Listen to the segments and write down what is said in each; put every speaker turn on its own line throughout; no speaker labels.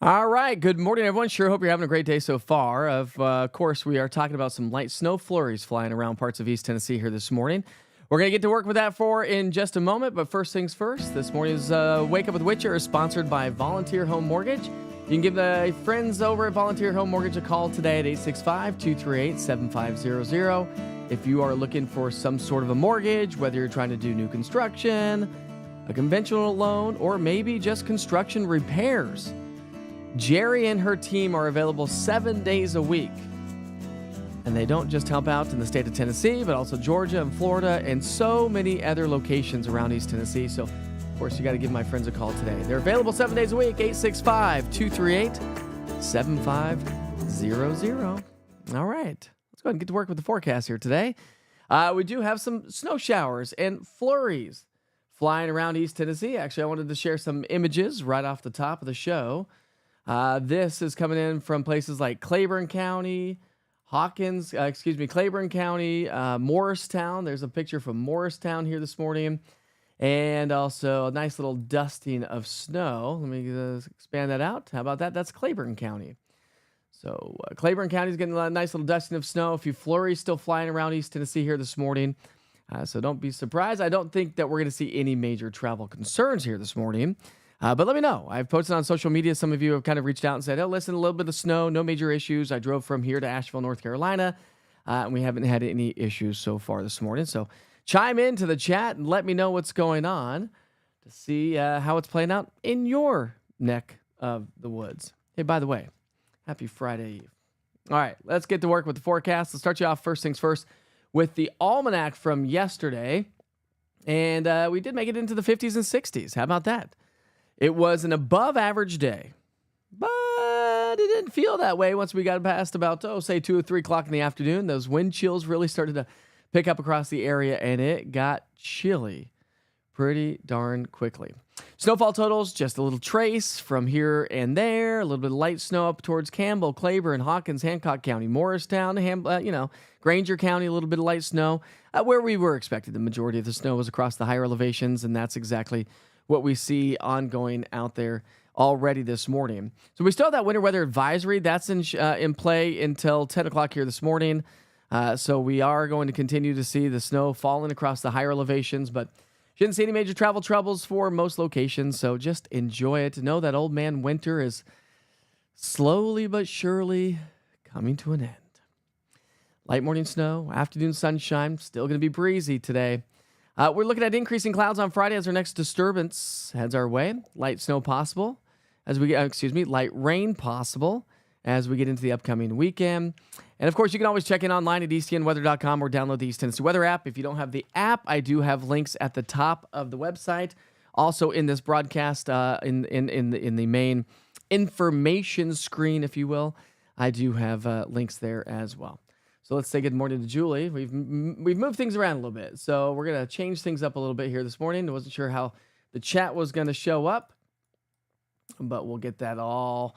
All right. Good morning, everyone. Sure hope you're having a great day so far. Of course, we are talking about some light snow flurries flying around parts of East Tennessee here this morning. We're going to get to work with that in just a moment. But first things first, this morning's Wake Up with Witcher is sponsored by Volunteer Home Mortgage. You can give the friends over at Volunteer Home Mortgage a call today at 865-238-7500. If you are looking for some sort of a mortgage, whether you're trying to do new construction, a conventional loan, or maybe just construction repairs, Jerry and her team are available 7 days a week. And they don't just help out in the state of Tennessee, but also Georgia and Florida and so many other locations around East Tennessee. So, of course, you got to give my friends a call today. They're available 7 days a week, 865-238-7500. All right. Let's go ahead and get to work with the forecast here today. We do have some snow showers and flurries flying around East Tennessee. Actually, I wanted to share some images right off the top of the show. This is coming in from places like Claiborne County, Claiborne County, Morristown. There's a picture from Morristown here this morning. And also a nice little dusting of snow. Let me expand that out. How about that? That's Claiborne County. So Claiborne County is getting a nice little dusting of snow. A few flurries still flying around East Tennessee here this morning. So don't be surprised. I don't think that we're going to see any major travel concerns here this morning. But let me know. I've posted on social media. Some of you have kind of reached out and said, oh, listen, a little bit of snow, no major issues. I drove from here to Asheville, North Carolina, and we haven't had any issues so far this morning. So chime into the chat and let me know what's going on to see how it's playing out in your neck of the woods. Hey, by the way, happy Friday Eve. All right, let's get to work with the forecast. Let's start you off first things first with the almanac from yesterday. And we did make it into the 50s and 60s. How about that? It was an above average day, but it didn't feel that way once we got past about, say 2 or 3 o'clock in the afternoon. Those wind chills really started to pick up across the area, and it got chilly pretty darn quickly. Snowfall totals, just a little trace from here and there, a little bit of light snow up towards Campbell, Claiborne, Hawkins, Hancock County, Morristown, Granger County, a little bit of light snow, where we were expected. The majority of the snow was across the higher elevations, and that's exactly what we see ongoing out there already this morning. So we still have that winter weather advisory. That's in play until 10 o'clock here this morning. So we are going to continue to see the snow falling across the higher elevations, but shouldn't see any major travel troubles for most locations. So just enjoy it. Know that old man winter is slowly but surely coming to an end. Light morning snow, afternoon sunshine, still going to be breezy today. We're looking at increasing clouds on Friday as our next disturbance heads our way. Light snow possible light rain possible as we get into the upcoming weekend. And of course, you can always check in online at eastnweather.com or download the East Tennessee Weather app. If you don't have the app, I do have links at the top of the website. Also in this broadcast, in the main information screen, if you will, I do have links there as well. So let's say good morning to Julie. We've moved things around a little bit. So we're going to change things up a little bit here this morning. I wasn't sure how the chat was going to show up, but we'll get that all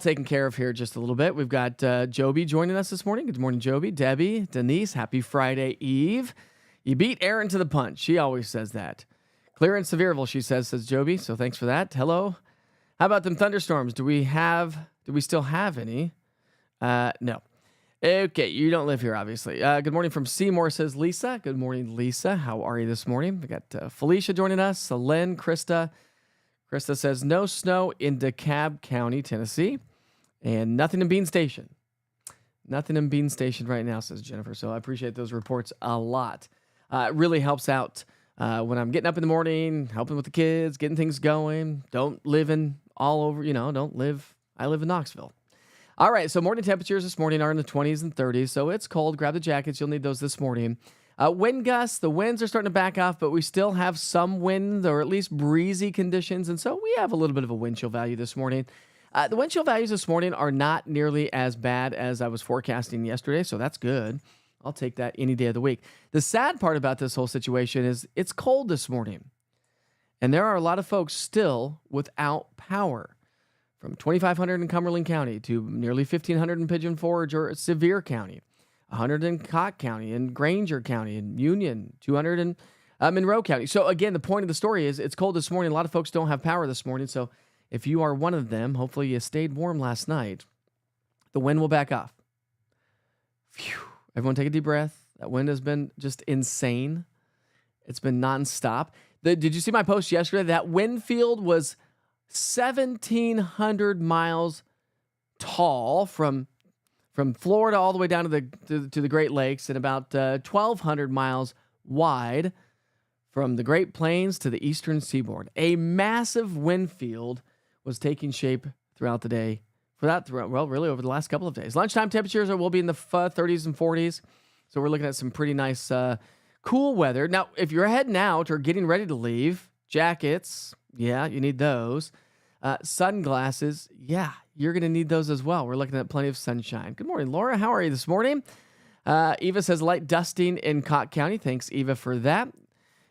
taken care of here just a little bit. We've got Joby joining us this morning. Good morning, Joby. Debbie, Denise, happy Friday Eve. You beat Aaron to the punch. She always says that. Clear in Sevierville, she says Joby. So thanks for that. Hello. How about them thunderstorms? Do we still have any? No. Okay, you don't live here, obviously. Good morning from Seymour, says Lisa. Good morning, Lisa. How are you this morning? We got Felicia joining us, Lynn, Krista. Krista says no snow in DeKalb County, Tennessee, and nothing in Bean Station. Nothing in Bean Station right now, says Jennifer. So I appreciate those reports a lot. It really helps out when I'm getting up in the morning, helping with the kids, getting things going. I live in Knoxville. All right, so morning temperatures this morning are in the 20s and 30s, so it's cold. Grab the jackets. You'll need those this morning. Wind gusts, the winds are starting to back off, but we still have some wind or at least breezy conditions, and so we have a little bit of a wind chill value this morning. The wind chill values this morning are not nearly as bad as I was forecasting yesterday, so that's good. I'll take that any day of the week. The sad part about this whole situation is it's cold this morning, and there are a lot of folks still without power. From 2,500 in Cumberland County to nearly 1,500 in Pigeon Forge or Sevier County, 100 in Cott County and Granger County and Union, 200 in Monroe County. So again, the point of the story is it's cold this morning. A lot of folks don't have power this morning, so if you are one of them, hopefully you stayed warm last night. The wind will back off. Phew. Everyone take a deep breath. That wind has been just insane. It's been nonstop. Did you see my post yesterday? That wind field was 1,700 miles tall from Florida all the way down to the Great Lakes, and about 1,200 miles wide from the Great Plains to the eastern seaboard. A massive wind field was taking shape throughout the day. Really over the last couple of days. Lunchtime temperatures will be in the 30s and 40s. So we're looking at some pretty nice cool weather. Now, if you're heading out or getting ready to leave, jackets, yeah, you need those. Sunglasses, yeah, you're going to need those as well. We're looking at plenty of sunshine. Good morning, Laura. How are you this morning? Eva says light dusting in Cott County. Thanks, Eva, for that.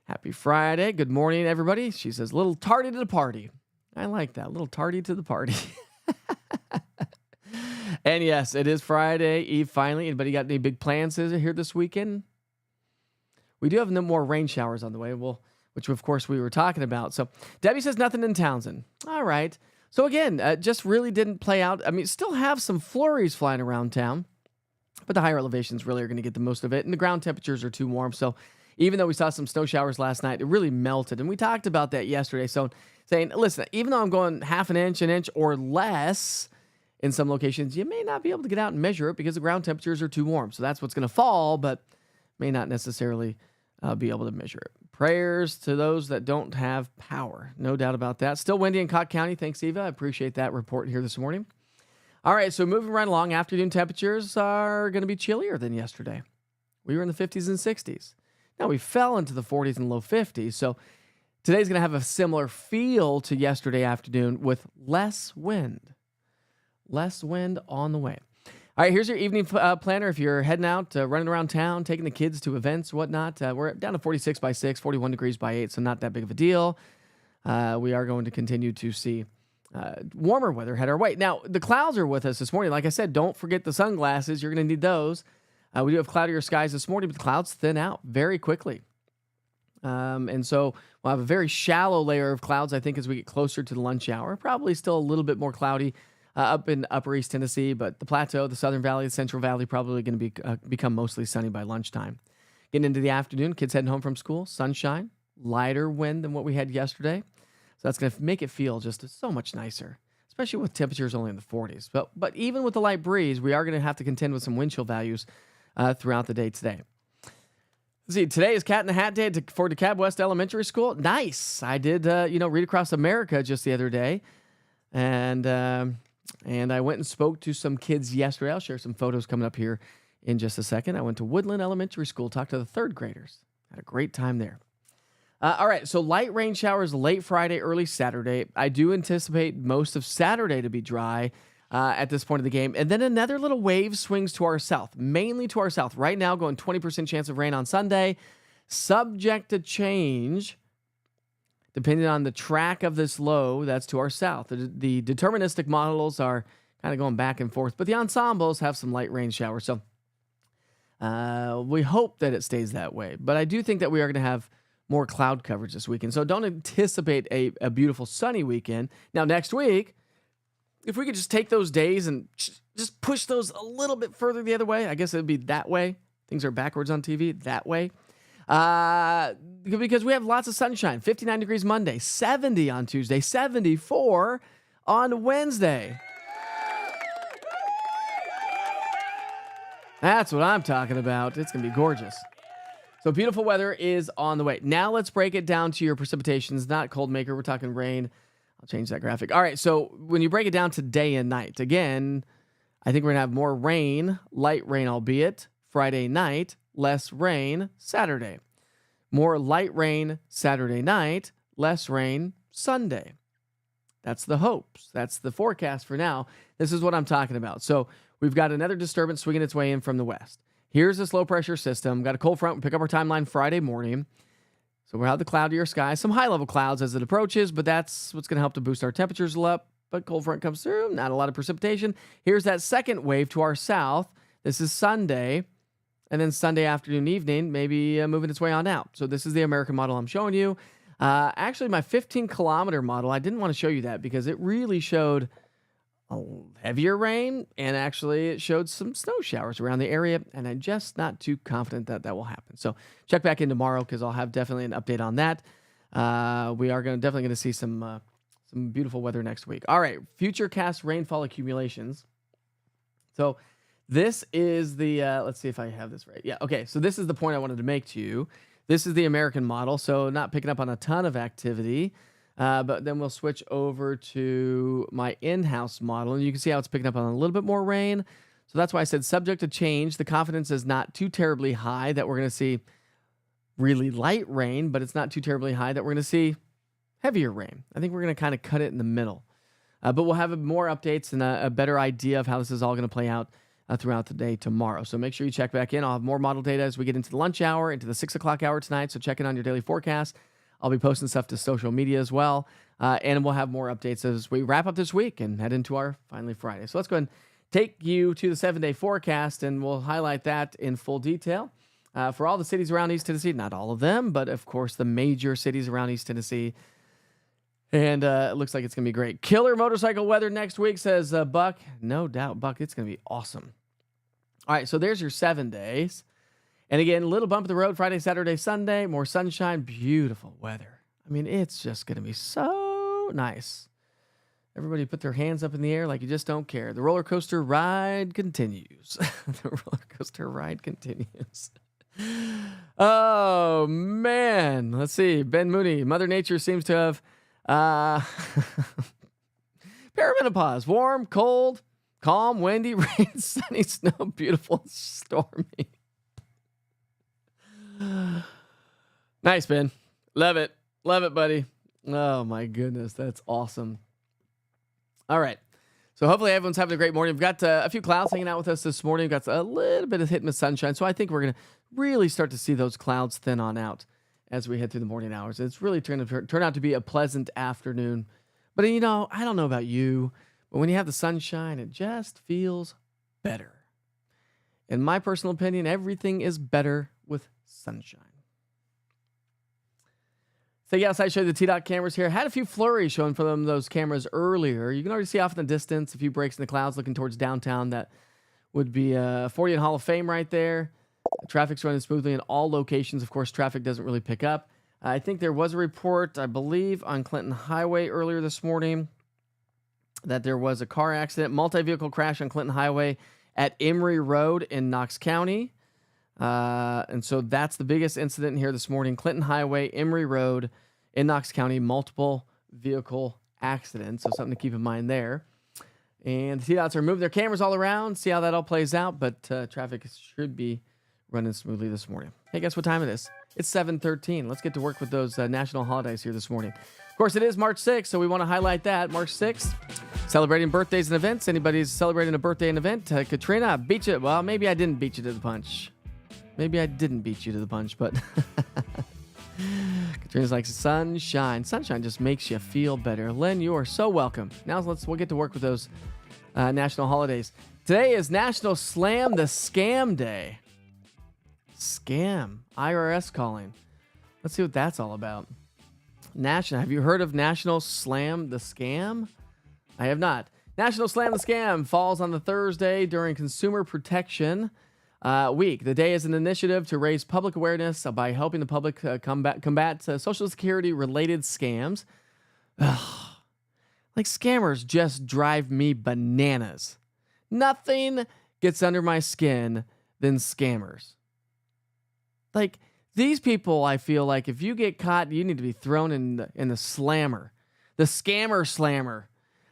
Happy Friday. Good morning, everybody. She says, little tardy to the party. I like that. Little tardy to the party. And yes, it is Friday Eve finally. Anybody got any big plans here this weekend? We do have no more rain showers on the way, which of course we were talking about. So Debbie says nothing in Townsend. All right. So again, just really didn't play out. I mean, still have some flurries flying around town, but the higher elevations really are going to get the most of it. And the ground temperatures are too warm. So even though we saw some snow showers last night, it really melted. And we talked about that yesterday. So saying, listen, even though I'm going half an inch, or less in some locations, you may not be able to get out and measure it because the ground temperatures are too warm. So that's what's going to fall, but may not necessarily be able to measure it. Prayers to those that don't have power. No doubt about that. Still windy in Cott County. Thanks, Eva. I appreciate that report here this morning. All right, so moving right along, afternoon temperatures are going to be chillier than yesterday. We were in the 50s and 60s. Now we fell into the 40s and low 50s, so today's going to have a similar feel to yesterday afternoon with less wind. Less wind on the way. All right, here's your evening planner. If you're heading out, running around town, taking the kids to events, whatnot, we're down to 46 by 6, 41 degrees by 8, so not that big of a deal. We are going to continue to see warmer weather head our way. Now, the clouds are with us this morning. Like I said, don't forget the sunglasses. You're going to need those. We do have cloudier skies this morning, but the clouds thin out very quickly. And so we'll have a very shallow layer of clouds, I think, as we get closer to the lunch hour. Probably still a little bit more cloudy up in upper East Tennessee, but the Plateau, the Southern Valley, the Central Valley, probably going to be become mostly sunny by lunchtime. Getting into the afternoon, kids heading home from school, sunshine, lighter wind than what we had yesterday. So that's going to make it feel just so much nicer, especially with temperatures only in the 40s. But even with the light breeze, we are going to have to contend with some wind chill values throughout the day today. Let's see, today is Cat in the Hat Day for DeKalb West Elementary School. Nice. I did, Read Across America just the other day. And I went and spoke to some kids yesterday. I'll share some photos coming up here in just a second. I went to Woodland Elementary School, talked to the third graders. Had a great time there. All right, so light rain showers late Friday, early Saturday. I do anticipate most of Saturday to be dry at this point of the game. And then another little wave swings to our south, mainly to our south. Right now, going 20% chance of rain on Sunday. Subject to change depending on the track of this low that's to our south. The deterministic models are kind of going back and forth, but the ensembles have some light rain showers. So we hope that it stays that way. But I do think that we are going to have more cloud coverage this weekend. So don't anticipate a beautiful sunny weekend. Now, next week, if we could just take those days and just push those a little bit further the other way, I guess it would be that way. Things are backwards on TV, that way. Because we have lots of sunshine. 59 degrees Monday, 70 on Tuesday, 74 on Wednesday. That's what I'm talking about. It's going to be gorgeous. So beautiful weather is on the way. Now let's break it down to your precipitations, not cold maker. We're talking rain. I'll change that graphic. All right, so when you break it down to day and night, again, I think we're going to have more rain, light rain albeit, Friday night, less rain Saturday. More light rain Saturday night, less rain Sunday. That's the hopes. That's the forecast for now. This is what I'm talking about. So we've got another disturbance swinging its way in from the west. Here's this low pressure system. Got a cold front. We pick up our timeline Friday morning. So we'll have the cloudier skies, some high level clouds as it approaches, but that's what's going to help to boost our temperatures up. But cold front comes through, not a lot of precipitation. Here's that second wave to our south. This is Sunday. And then Sunday afternoon, evening, maybe moving its way on out. So this is the American model I'm showing you. Actually, my 15-kilometer model, I didn't want to show you that because it really showed heavier rain, and actually it showed some snow showers around the area, and I'm just not too confident that that will happen. So check back in tomorrow because I'll have definitely an update on that. We are definitely going to see some beautiful weather next week. All right, futurecast rainfall accumulations. So this is the let's see if I have this right. Yeah, okay. So this is the point I wanted to make to you. This is the American model, so not picking up on a ton of activity. But then we'll switch over to my in-house model, and you can see how it's picking up on a little bit more rain. So that's why I said subject to change. The confidence is not too terribly high that we're going to see really light rain, but it's not too terribly high that we're going to see heavier rain. I think we're going to kind of cut it in the middle. But we'll have more updates and a better idea of how this is all going to play out throughout the day tomorrow. So make sure you check back in. I'll have more model data as we get into the lunch hour, into the 6 o'clock hour tonight. So check in on your daily forecast. I'll be posting stuff to social media as well. And we'll have more updates as we wrap up this week and head into our finally Friday. So let's go ahead and take you to the 7-day forecast, and we'll highlight that in full detail for all the cities around East Tennessee. Not all of them, but of course the major cities around East Tennessee. And it looks like it's going to be great. Killer motorcycle weather next week, says Buck. No doubt, Buck. It's going to be awesome. All right, so there's your 7 days. And again, a little bump in the road Friday, Saturday, Sunday. More sunshine, beautiful weather. I mean, it's just going to be so nice. Everybody put their hands up in the air like you just don't care. The roller coaster ride continues. The roller coaster ride continues. Oh, man. Let's see. Ben Mooney. Mother Nature seems to have perimenopause. Warm, cold, calm, windy, rain, sunny, snow, beautiful, stormy. Nice, Ben. Love it. Love it, buddy. Oh, my goodness. That's awesome. All right. So hopefully everyone's having a great morning. We've got a few clouds hanging out with us this morning. We've got a little bit of hit and miss sunshine. So I think we're going to really start to see those clouds thin on out as we head through the morning hours. It's really turn out to be a pleasant afternoon. But, you know, I don't know about you, but when you have the sunshine, it just feels better. In my personal opinion, everything is better with sunshine. So yeah, outside, show you the T-Dot cameras here. Had a few flurries showing from those cameras earlier. You can already see off in the distance a few breaks in the clouds looking towards downtown. That would be 40th Hall of Fame right there. Traffic's running smoothly in all locations. Of course, traffic doesn't really pick up. I think there was a report, I believe, on Clinton Highway earlier this morning that there was a car accident, multi-vehicle crash on Clinton Highway at Emory Road in Knox County. And so that's the biggest incident here this morning. Clinton Highway, Emory Road in Knox County, multiple vehicle accidents. So something to keep in mind there. And the T-Dots are moving their cameras all around, see how that all plays out. But traffic should be running smoothly this morning. Hey, guess what time it is? It's 7:13. Let's get to work with those national holidays here this morning. Of course, it is March 6th, so we want to highlight that. March 6th, celebrating birthdays and events. Anybody's celebrating a birthday and event? Katrina, beat you. Well, maybe I didn't beat you to the punch. Maybe I didn't beat you to the punch, but Katrina's like sunshine. Sunshine just makes you feel better. Len, you are so welcome. Now we'll get to work with those national holidays. Today is National Slam the Scam Day. Scam. IRS calling. Let's see what that's all about. Have you heard of National Slam the Scam? I have not. National Slam the Scam falls on the Thursday during Consumer Protection Week. The day is an initiative to raise public awareness by helping the public combat Social Security related scams. Ugh. Like, scammers just drive me bananas. Nothing gets under my skin than scammers. Like, these people, I feel like if you get caught, you need to be thrown in the slammer, the scammer slammer.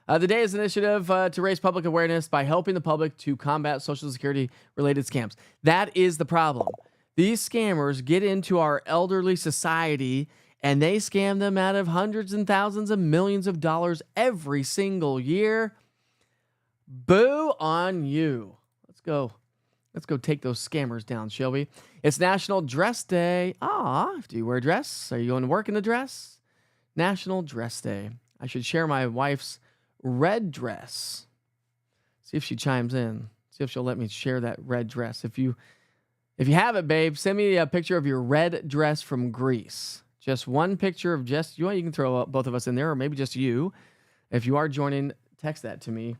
The day is an initiative to raise public awareness by helping the public to combat Social Security-related scams. That is the problem. These scammers get into our elderly society, and they scam them out of hundreds and thousands of millions of dollars every single year. Boo on you. Let's go take those scammers down, shall we? It's National Dress Day. Do you wear a dress? Are you going to work in a dress? National Dress Day. I should share my wife's red dress. See if she chimes in. See if she'll let me share that red dress. If you have it, babe, send me a picture of your red dress from Greece. Just one picture of just you. You can throw both of us in there, or maybe just you. If you are joining, text that to me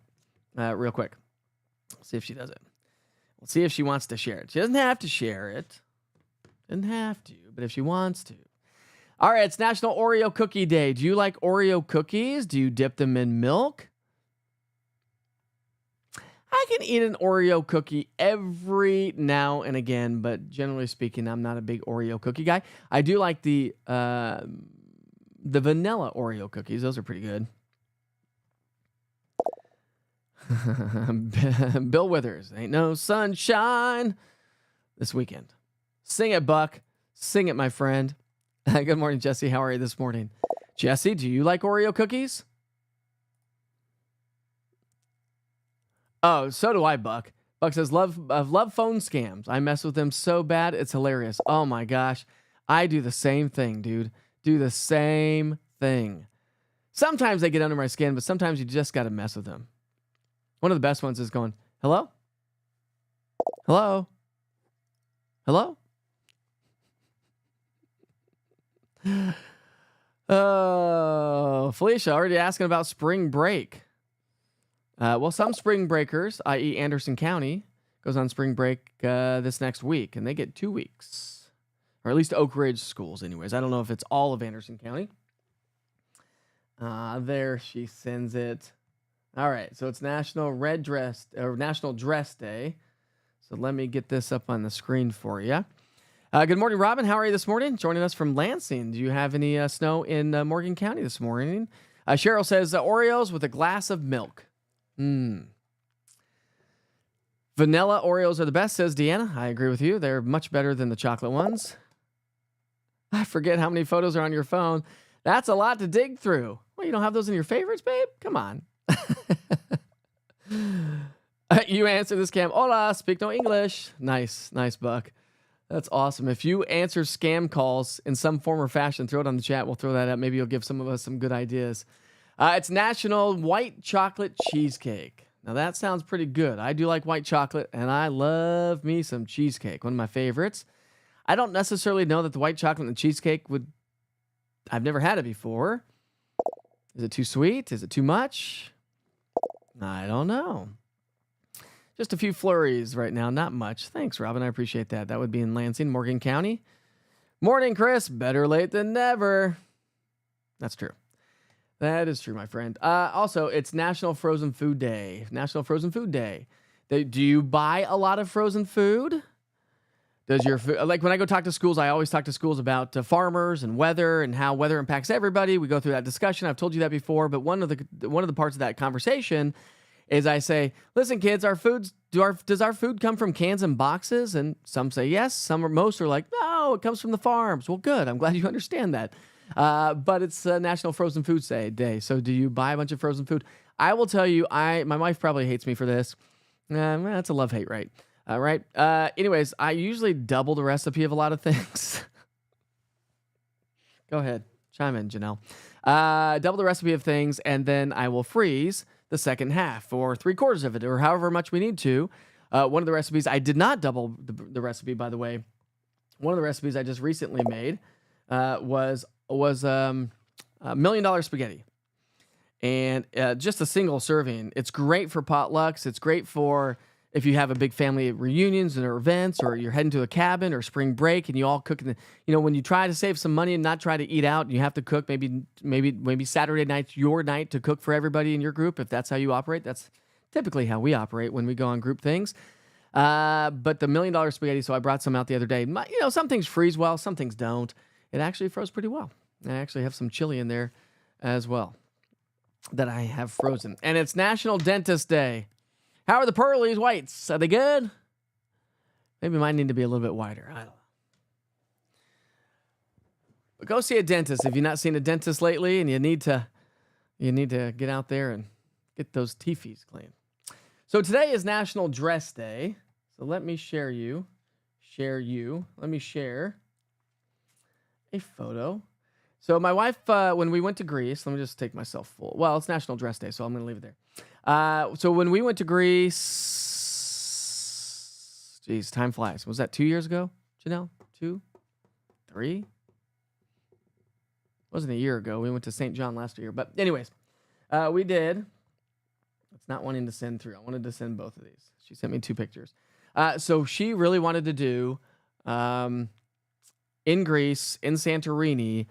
real quick. See if she does it. We'll see if she wants to share it. She doesn't have to share it. Doesn't have to, but if she wants to. All right, it's National Oreo Cookie Day. Do you like Oreo cookies? Do you dip them in milk? I can eat an Oreo cookie every now and again, but generally speaking, I'm not a big Oreo cookie guy. I do like the vanilla Oreo cookies. Those are pretty good. Bill Withers, ain't no sunshine this weekend. Sing it, Buck. Sing it, my friend. Good morning, Jesse. How are you this morning? Jesse, do you like Oreo cookies? Oh, so do I, Buck. Buck says, love phone scams. I mess with them so bad, it's hilarious. Oh my gosh. I do the same thing, dude. Do the same thing. Sometimes they get under my skin, but sometimes you just got to mess with them. One of the best ones is going, hello? Hello? Hello? Oh, Felicia, already asking about spring break. Well, some spring breakers, i.e. Anderson County, goes on spring break this next week, and they get 2 weeks. Or at least Oak Ridge schools, anyways. I don't know if it's all of Anderson County. There she sends it. All right, so it's National Dress Day. So let me get this up on the screen for you. Good morning, Robin. How are you this morning? Joining us from Lansing. Do you have any snow in Morgan County this morning? Cheryl says Oreos with a glass of milk. Vanilla Oreos are the best, says Deanna. I agree with you. They're much better than the chocolate ones. I forget how many photos are on your phone. That's a lot to dig through. Well, you don't have those in your favorites, babe? Come on. You answer this scam. Hola, speak no English. Nice, Buck. That's awesome. If you answer scam calls in some form or fashion, throw it on the chat. We'll throw that up. Maybe you'll give some of us some good ideas. It's National White Chocolate Cheesecake. Now, that sounds pretty good. I do like white chocolate, and I love me some cheesecake. One of my favorites. I don't necessarily know that the white chocolate and the cheesecake would... I've never had it before. Is it too sweet? Is it too much? I don't know. Just a few flurries right now. Not much. Thanks, Robin. I appreciate that. That would be in Lansing, Morgan County. Morning, Chris. Better late than never. That's true. That is true, my friend. Also, it's National Frozen Food Day. National Frozen Food Day. Do you buy a lot of frozen food? Does your food, like when I go talk to schools, I always talk to schools about farmers and weather and how weather impacts everybody. We go through that discussion. I've told you that before, but one of the parts of that conversation is I say, listen, kids, does our food come from cans and boxes? And some say yes. Most are like, no, it comes from the farms. Well, good. I'm glad you understand that. But it's National Frozen Food Day. So do you buy a bunch of frozen food? I will tell you, my wife probably hates me for this. That's a love-hate, right? Right. Anyways, I usually double the recipe of a lot of things. Go ahead. Chime in, Janelle. Double the recipe of things, and then I will freeze the second half or 3/4 of it or however much we need to. One of the recipes, I did not double the recipe, by the way. One of the recipes I just recently made was $1 million spaghetti. And just a single serving. It's great for potlucks. It's great for if you have a big family reunions or events, or you're heading to a cabin or spring break and you all cook. When you try to save some money and not try to eat out, you have to cook. Maybe Saturday night's your night to cook for everybody in your group. If that's how you operate, that's typically how we operate when we go on group things. But the $1 million spaghetti, so I brought some out the other day. Some things freeze well, some things don't. It actually froze pretty well. I actually have some chili in there as well that I have frozen. And it's National Dentist Day. How are the pearlies whites? Are they good? Maybe mine need to be a little bit wider. I don't know. But go see a dentist if you've not seen a dentist lately and you need to get out there and get those teethies clean. So today is National Dress Day. So let me share Let me share a photo. So my wife, when we went to Greece, let me just take myself full. Well, it's National Dress Day, so I'm going to leave it there. So when we went to Greece, geez, time flies. Was that 2 years ago, Janelle? 2? 3? Wasn't a year ago. We went to St. John last year. But anyways, we did. It's not wanting to send through. I wanted to send both of these. She sent me 2 pictures. So she really wanted to do in Greece, in Santorini,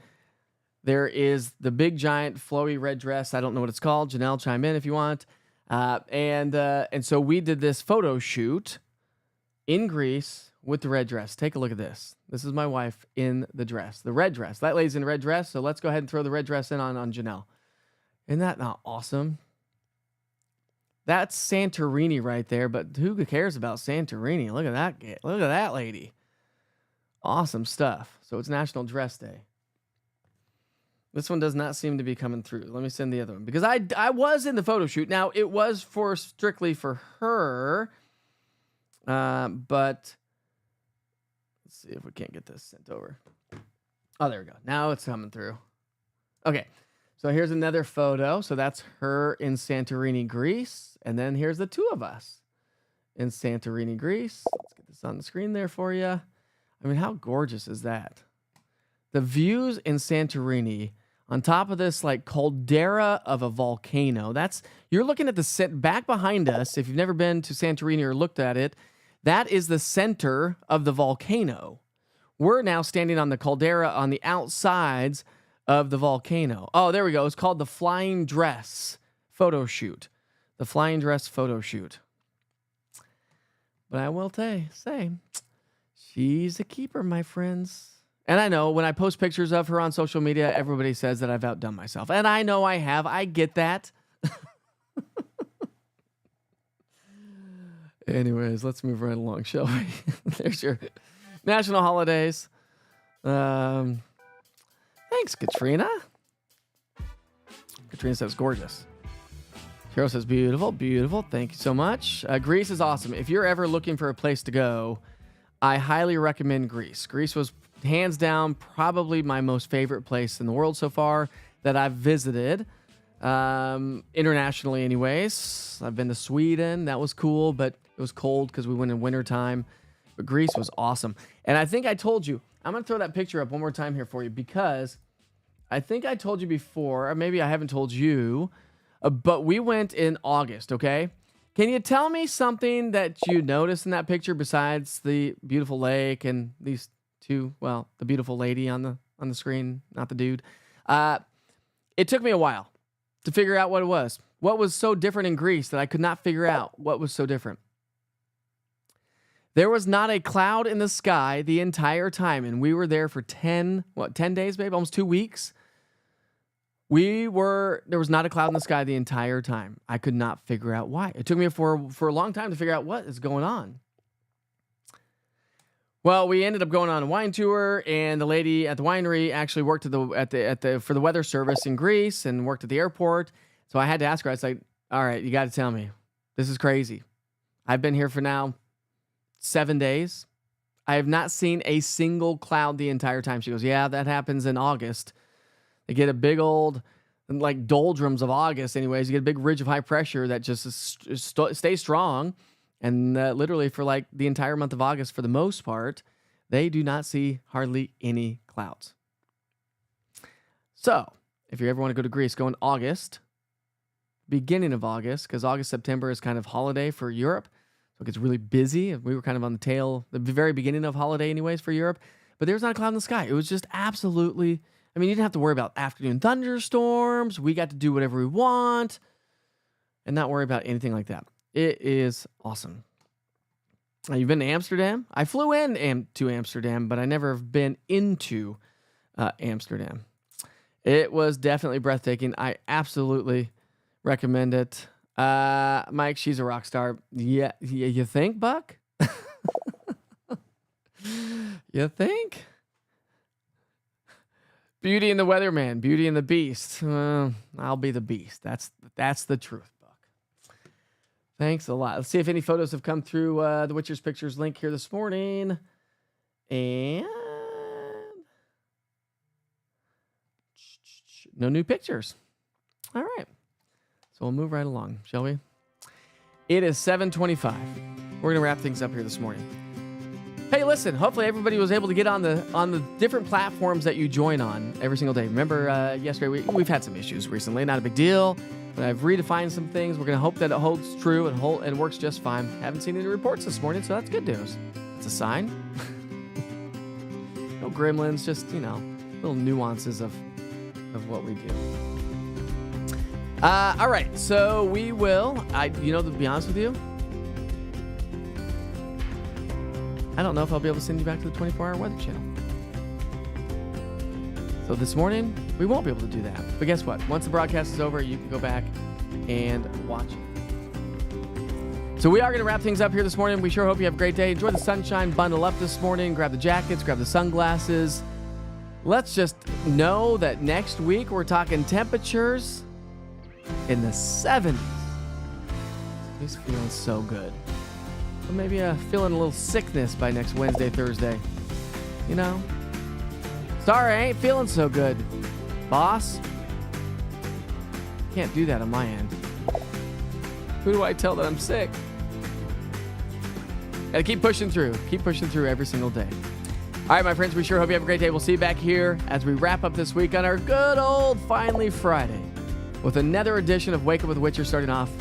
there is the big giant flowy red dress. I don't know what it's called. Janelle, chime in if you want. And so we did this photo shoot in Greece with the red dress. Take a look at this. This is my wife in the dress, the red dress. That lady's in a red dress. So let's go ahead and throw the red dress in on Janelle. Isn't that not awesome? That's Santorini right there, but who cares about Santorini? Look at that. Look at that lady. Awesome stuff. So it's National Dress Day. This one does not seem to be coming through. Let me send the other one because I was in the photo shoot. Now it was strictly for her, but let's see if we can't get this sent over. Oh, there we go. Now it's coming through. Okay. So here's another photo. So that's her in Santorini, Greece. And then here's the 2 of us in Santorini, Greece. Let's get this on the screen there for you. I mean, how gorgeous is that? The views in Santorini on top of this like caldera of a volcano. You're looking at the back behind us. If you've never been to Santorini or looked at it, that is the center of the volcano. We're now standing on the caldera on the outsides of the volcano. Oh, there we go. It's called the Flying Dress photo shoot. The Flying Dress photo shoot. But I will say, she's a keeper, my friends. And I know when I post pictures of her on social media, everybody says that I've outdone myself. And I know I have. I get that. Anyways, let's move right along, shall we? There's your national holidays. Thanks, Katrina. Katrina says gorgeous. Carol says beautiful, beautiful. Thank you so much. Greece is awesome. If you're ever looking for a place to go, I highly recommend Greece. Greece was hands down probably my most favorite place in the world so far that I've visited. Internationally anyways. I've been to Sweden. That was cool, but it was cold because we went in wintertime. But Greece was awesome. And I think I told you, I'm going to throw that picture up one more time here for you because I think I told you before, or maybe I haven't told you, but we went in August, okay? Can you tell me something that you noticed in that picture besides the beautiful lake and these 2, well, the beautiful lady on the screen, not the dude? It took me a while to figure out what it was. What was so different in Greece that I could not figure out what was so different? There was not a cloud in the sky the entire time, and we were there for 10 days, babe? Almost 2 weeks. There was not a cloud in the sky the entire time. I could not figure out why. It took me for a long time to figure out what is going on. Well, we ended up going on a wine tour, and the lady at the winery actually worked for the weather service in Greece and worked at the airport. So I had to ask her. I was like, "All right, you got to tell me. This is crazy. I've been here for now 7 days. I have not seen a single cloud the entire time." She goes, "Yeah, that happens in August. They get a big old, like doldrums of August anyways. You get a big ridge of high pressure that just stays strong. And literally for like the entire month of August, for the most part, they do not see hardly any clouds." So if you ever want to go to Greece, go in August, beginning of August, because August, September is kind of holiday for Europe. So it gets really busy. We were kind of on the very beginning of holiday anyways for Europe. But there was not a cloud in the sky. It was just absolutely, I mean, you didn't have to worry about afternoon thunderstorms. We got to do whatever we want and not worry about anything like that. It is awesome. You've been to Amsterdam? I flew in to Amsterdam, but I never have been into Amsterdam. It was definitely breathtaking. I absolutely recommend it. Mike, she's a rock star. Yeah, you think, Buck? You think? Beauty and the Weatherman, Beauty and the Beast. I'll be the Beast. That's the truth, Buck. Thanks a lot. Let's see if any photos have come through the Witcher's Pictures link here this morning. And no new pictures. All right. So we'll move right along, shall we? It is 7:25. We're going to wrap things up here this morning. Hey, listen, hopefully everybody was able to get on the different platforms that you join on every single day. Remember, yesterday we've had some issues recently. Not a big deal, but I've redefined some things. We're going to hope that it holds true and works just fine. Haven't seen any reports this morning, so that's good news. It's a sign. No gremlins, just, little nuances of what we do. All right, so we will, to be honest with you, I don't know if I'll be able to send you back to the 24-hour weather channel. So this morning, we won't be able to do that. But guess what? Once the broadcast is over, you can go back and watch it. So we are going to wrap things up here this morning. We sure hope you have a great day. Enjoy the sunshine. Bundle up this morning. Grab the jackets. Grab the sunglasses. Let's just know that next week we're talking temperatures in the 70s. He's feeling so good. Or maybe feeling a little sickness by next Wednesday, Thursday. Sorry, I ain't feeling so good, boss. Can't do that on my end. Who do I tell that I'm sick? Gotta keep pushing through. Keep pushing through every single day. All right, my friends, we sure hope you have a great day. We'll see you back here as we wrap up this week on our good old Finally Friday with another edition of Wake Up with the Witcher starting off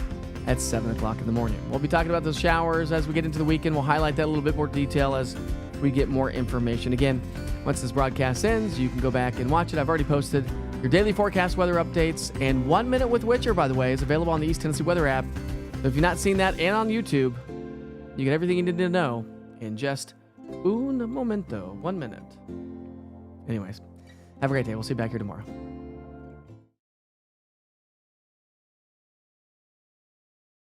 at 7 o'clock in the morning. We'll be talking about those showers as we get into the weekend. We'll highlight that a little bit more detail as we get more information. Again, once this broadcast ends, you can go back and watch it. I've already posted your daily forecast weather updates, and 1 Minute with Witcher, by the way, is available on the East Tennessee Weather app. So if you've not seen that and on YouTube, you get everything you need to know in just un momento, 1 minute. Anyways, have a great day. We'll see you back here tomorrow.